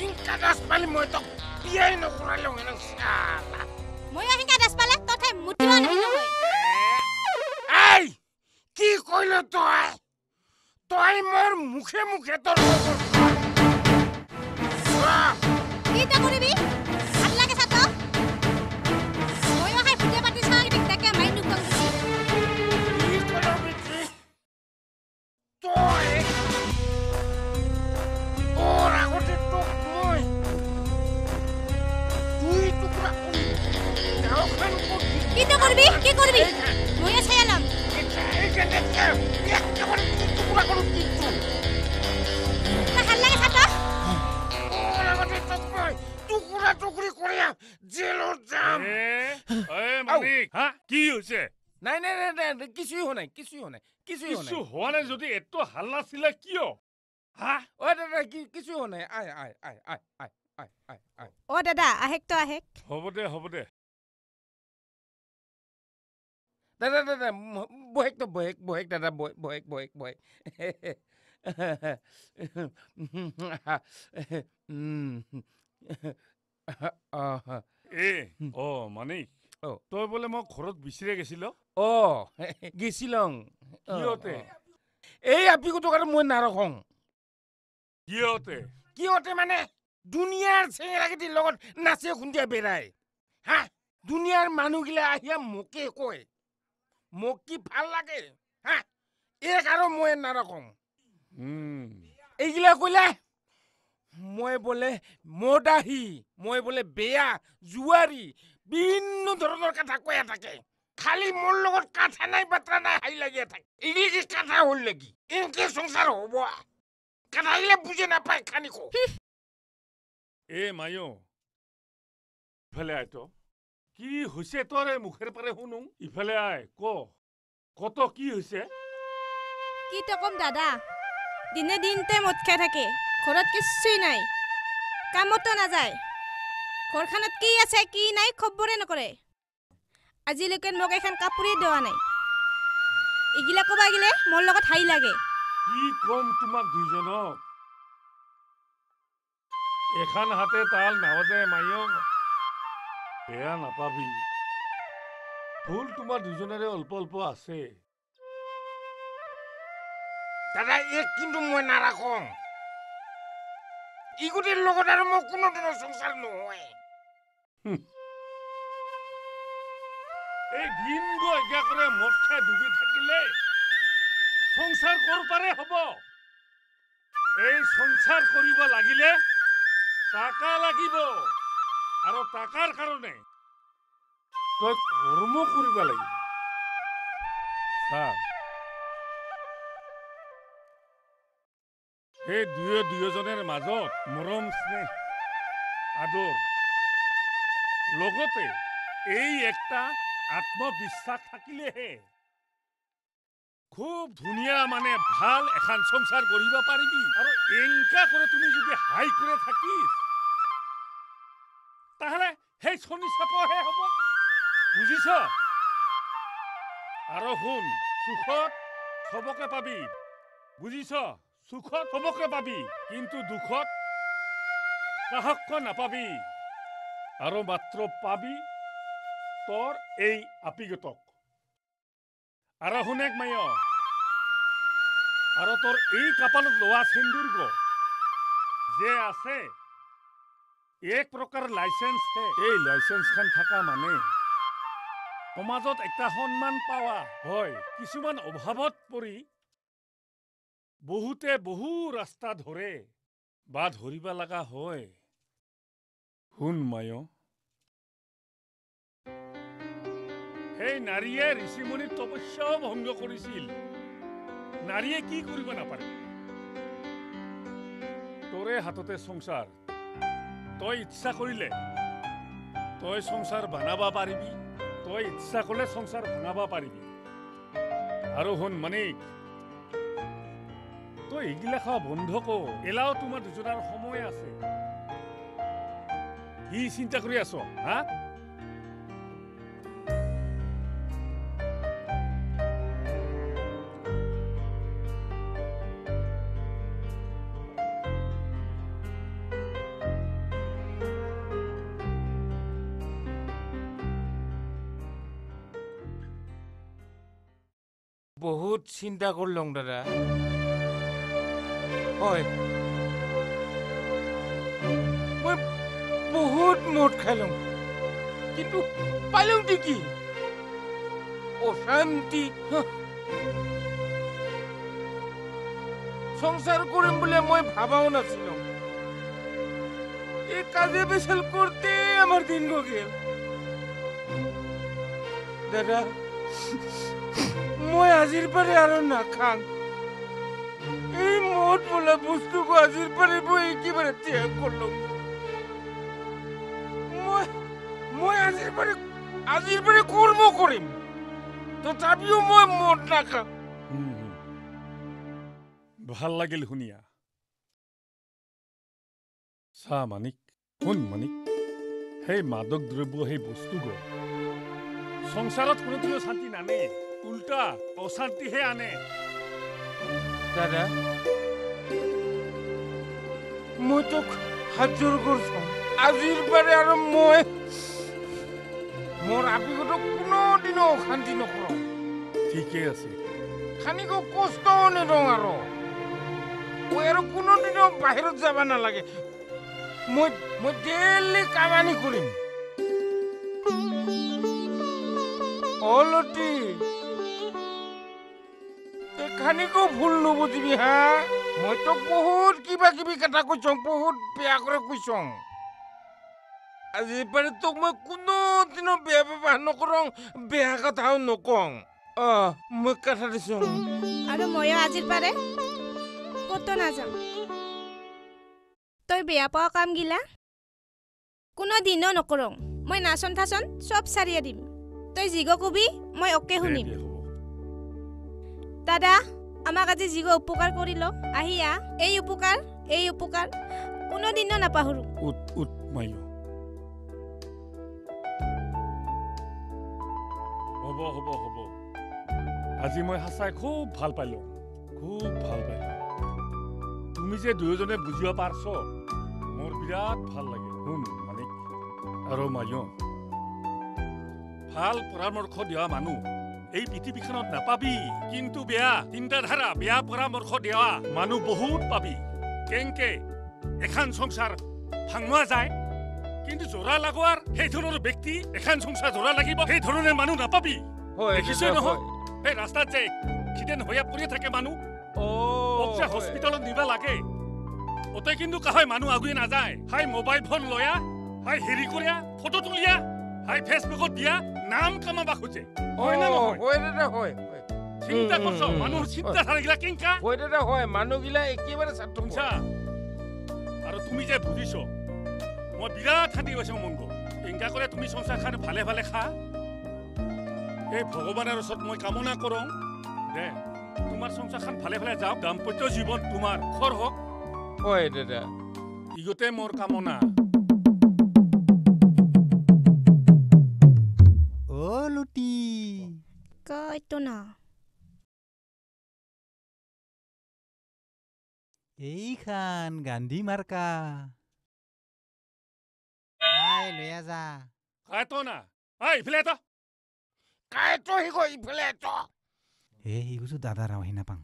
ইনকা দাস পালি মই তো বিয়াই নকৰালো হেনো শালা মই আহিকা দাস পালে তথাই মুটিবা নাই নহয় এই কি কইল তই মোর মুখে মুখে তোর কি তা কৰিবি ভাল লাগে সাত মই আহাই ফুটে পাতি চাই দেখতে মাই নুকং দিছি কি কইল বিটি তই ওর আগতে তোক মই তুই টুকরা গাওখান কি তা কৰিবি কি কৰিবি মই চাইলাম একেবারে টুকরা করু কিন্তু ভাল লাগে সাত ওর আগতে তোক মই টুকরা টুকরি করিয়া জেলত যাম মানিক কি হৈছে নাই কিছুই হোৱা নাই কিছু হোৱা নাই যদি এত হাল্লা ছিলে কিয় ও দাদা কিছু হোৱা নাই আই ও দাদা আহেক তো আহেক হ'ব দে দাদা বহেক দাদা বহেক মানিক তই বোলে মই ঘৰত বিচাৰি গেছিল গেছিলং কিয়তে এই আপিকো তো মই নাৰখং কিয়তে মানে দুনিয়াৰ চেঙেৰাকেইটিৰ লগত নাচে খুন্দিয়া বেৰাই দুনিয়াৰ মানুহগিলা আহিয়া মোকে কয় মোক কি ভাল লাগে এক আৰু মই নাৰখং এইগিলা কইলে মই বোলে মদাহি মই বোলে বেয়া জুৱাৰী বিভিন্ন ধৰণৰ কথা কৈ থাকে খালি মোৰ লগত কথা নাই বাত্ৰা নাই হাই লাগিয়ে থাকে এইগিলা কি কথা হ'ল নেকি এনেকে সংসাৰ হ'ব কথা আহিলে বুজি নাপায় খানিকো মায়ো ইফালে আইতো কি হৈছে তোৰে মুখেৰ পাৰে শুনো ইফালে আই কত কি হৈছে কি তো কম দাদা দিনে দিনতে মদ খাই থাকে ঘৰত কিছুই নাই কামতো নাযায় ঘৰখনত কি আছে কি নাই খবৰে নকৰে আজিলৈকে মোক এখন কাপোৰে দেৱা নাই এগিলা কবা গিলে মোৰ লগত হাই লাগে কি কম তোমাক দুইজনক এখন হাতে তাল নাবাজে মায়ো বেয়া নাপাবি ভুল তোমাৰ দুজনৰে অল্প আছে দাদা কিন্তু মই নাৰাখং ইগুটিৰ লগত আৰু মই কোনো দিনৰ সংসাৰ নহয় এই দিন গৈ কৰে মদ খাই ডুবি থাকিলে সংসাৰ কৰ পাৰে হ'ব এই সংসাৰ কৰিব লাগিলে টাকা লাগিব আৰু টাকাৰ কাৰণে তই কৰ্ম কৰিব লাগিব সেই দুয়োজনেৰ মাজত মৰম স্নেহ আদৰ লগতে এই একটা আত্মবিশ্বাস থাকিলেহে খুব ধুনীয়া মানে ভাল এখন সংসার গঢ়িব পাৰিবি আৰু এনেকা কৰে তুমি যদি হাই কৰে থাকিস তাহলে সেই শনি চাপহে হব বুঝিছ আৰু শুন সুখত সবকে পাবি বুঝিছ সুখত সবকে পাবি কিন্তু দুখত সাহস নাপাবি আৰু মাত্ৰ পাবি তোৰ এই আপিগতক আৰু শুনেক মায় আৰু তোৰ এই কপালত লোৱা সিন্দুর্গ যে আছে এক প্রকার লাইসেন্স হে এই লাইসেন্স খান থাকা মানে সমাজত একটা সম্মান পাওয়া হয় কিছুমান অভাবত পৰি বহুতে বহু ৰাস্তা ধৰে বা ধৰিবা লাগা হয় শুন মায় সেই নাৰীয়ে ঋষিমণিৰ তপস্যাও ভংগ কৰিছিল নাৰীয়ে কি কৰিব নাপাৰে তোৰে হাততে সংসাৰ তই ইচ্ছা কৰিলে তই সংসাৰ বানাবা পাৰিবি তই ইচ্ছা কৰিলে সংসাৰ ভাঙাবা পাৰিবি আৰু শুন মানিক তই এইগিলা খোৱা বন্ধ কৰ এলাও তোমাৰ দুজনৰ সময় আছে কি চিন্তা কৰি আছ হা বহুত চিন্তা করলাম দাদা হয় মই বহুত মদ খাইলাম কিন্তু পাইলাম কি অশান্তি সংসার করিম বলে মই ভাবাও নাছিলাম এই কাজে বেসাল করতে আমার দিন গেল দাদা মই আজির পরে আরো না খান এই মদ বলা বস্তুকে আজির পরে বই একেবারে ত্যাগ করলাম মই আজির পরে কর্ম করিম তথাপিও মই মদ না খাম ভাল লাগিল শুনিয়া চা মানিক শুন মানিক সেই মাদক দ্ৰব্য সেই বস্তুবোৰ সংসাৰত কোনো শান্তি নানে উল্টা অশান্তিহে আনে দাদা মই তোক হাত জোৰ কৰিছো আজিৰ পৰে আৰু মই মোৰ আপিগতক কোনোদিনো অশান্তি নকৰো ঠিকে আছে খানিকো কষ্ট নিদওঁ আৰু মই আৰু কোনোদিনো বাহিৰত যাব নালাগে মই ডেইলি কামানি কৰিম অলটি খানিকো ভুল নুবুজিবি হা মই তোক বহুত কিবা কিবি কথা কৈছোঁ বহুত বেয়া করে কৈছোঁ আজি পরে তোক মই কোনোদিনো বেয়া ব্যৱহাৰ নকৰোঁ বেয়া কথাও নকওঁ মই কথা দিছোঁ আৰু ময়ো আজিৰ পাৰে কতো নাযাম তই বেয়া পোৱা কাম গিলা কোনো দিনো নকৰোঁ মই নাচন থাচন চব সাৰিয়ে দিম তই জিগ কবি মই অকে শুনিম দাদা আমাক আজি জিগ উপকাৰ কৰিল আহিয়া এই উপকাৰ কোনো দিনো নাপাহৰো উত মাইলো হ'ব আজি মই হাসাই খুব ভাল পাইলো তুমি যে দুয়োজনে বুজিব পাৰছ মোৰ বিৰাট ভাল লাগে শুন মানিক আৰু মাইও ভাল পৰামৰ্শ দিয়া মানুহ এই পৃথিৱীখনত নাপাবি কিন্তু বেয়া চিন্তাধাৰা বেয়া পৰামৰ্শ দিয়া মানুহ বহুত পাবি কেংকে এখন সংসাৰ ভাঙোৱা যায় কিন্তু জোৰা লগোৱাৰ সেই ধৰণৰ ব্যক্তি এখন সংসাৰ জোৰা লাগিব সেই ধৰণৰ মানুহ নাপাবি দেখিছে নহয় এই ৰাস্তাত যে এক্সিডেণ্ট হৈ পৰি থাকে মানুহ হস্পিটেলত নিবা লাগে ওতে কিন্তু কাহয় মানুহ আগুৱাই নাযায় হাই মোবাইল ফোন লয়া হাই হেৰি কৰিয়া ফটো তুলিয়া হাই ফেচবুকত দিয়া নাম কামাবা খোজে হয় না নহয় হয় চিন্তা কৰছ মানুহৰ চিন্তাধাৰাগিলা কেংকা হয় দাদা হয় মানুহগিলা একেবাৰে শুনছা আৰু তুমি যে বুজিছ মই বিৰাট শান্তি পাইছো মন গ'ল কেংকা কৰে তুমি সংসাৰখন ভালে ভালে খা এই ভগৱানৰ ওচৰত মই কামনা কৰোঁ দে তোমাৰ সংসাৰখন ভালে ভালে যাওক দাম্পত্য জীৱন তোমাৰ খৰ হওক হয় দাদা ইগতে মোৰ কামনা অ লুটি কইতো না এইখান গান্ধী মাৰ্কা আই লৈ যা কাইতো না আই ইফালে এটা কাইতো হিগো ইফালে তো হে হিগোছো দাদা ৰাও হিনা পাং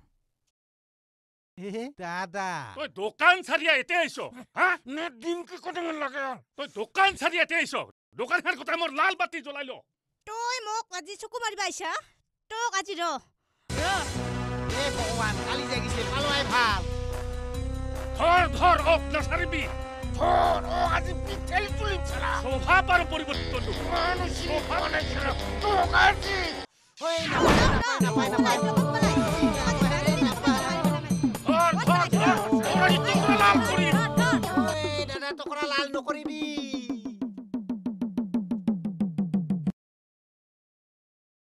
হে দাদা তই দোকান ছাড়িয়া এতে আইছ হা নে দিন কি কতে লাগে তই দোকান ছাড়িয়া এতে আইছ দোকানখন কথা মোৰ লাল বাতি জ্বলাই ল তই মোক আজি চকু মাৰিবা আইছা তোক আজি ৰ এ ভগৱান কালি জাগিছে পালোৱাই ভাল ধৰ অক নাছাৰিবি ধৰ ও আজি পিঠেল তুলিম ছালা স্বভাৱ আৰু পৰিৱৰ্তনটো মানুহ স্বভাৱ নাই ছালা তোক আজি নাপায়